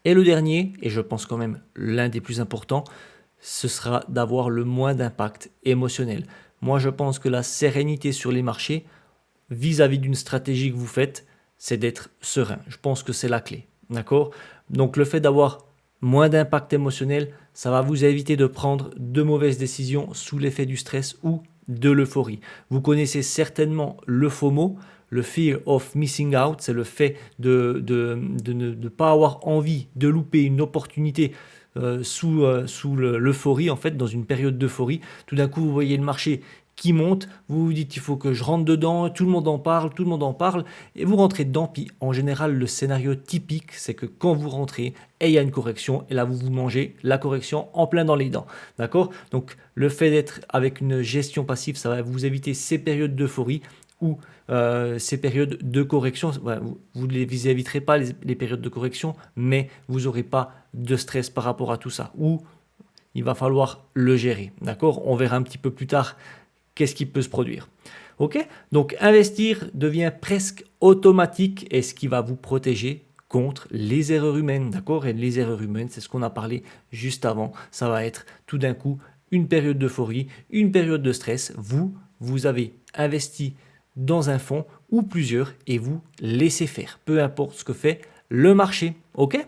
Et le dernier, et je pense quand même l'un des plus importants, ce sera d'avoir le moins d'impact émotionnel. Moi, je pense que la sérénité sur les marchés, vis-à-vis d'une stratégie que vous faites, c'est d'être serein. Je pense que c'est la clé. D'accord? Donc le fait d'avoir moins d'impact émotionnel, ça va vous éviter de prendre de mauvaises décisions sous l'effet du stress ou de l'euphorie. Vous connaissez certainement le FOMO, le Fear of Missing Out, c'est le fait de ne pas avoir envie de louper une opportunité sous l'euphorie, en fait, dans une période d'euphorie. Tout d'un coup, vous voyez le marché qui monte, vous vous dites il faut que je rentre dedans, tout le monde en parle, tout le monde en parle, et vous rentrez dedans, puis en général le scénario typique c'est que quand vous rentrez, et il y a une correction, et là vous vous mangez la correction en plein dans les dents, d'accord? Donc le fait d'être avec une gestion passive, ça va vous éviter ces périodes d'euphorie ou ces périodes de correction. Vous ne les éviterez pas les périodes de correction, mais vous n'aurez pas de stress par rapport à tout ça, ou il va falloir le gérer, d'accord? On verra un petit peu plus tard qu'est-ce qui peut se produire. Ok? Donc investir devient presque automatique et ce qui va vous protéger contre les erreurs humaines, d'accord? Et les erreurs humaines, c'est ce qu'on a parlé juste avant. Ça va être tout d'un coup une période d'euphorie, une période de stress. Vous avez investi dans un fonds ou plusieurs et vous laissez faire, peu importe ce que fait le marché. Ok?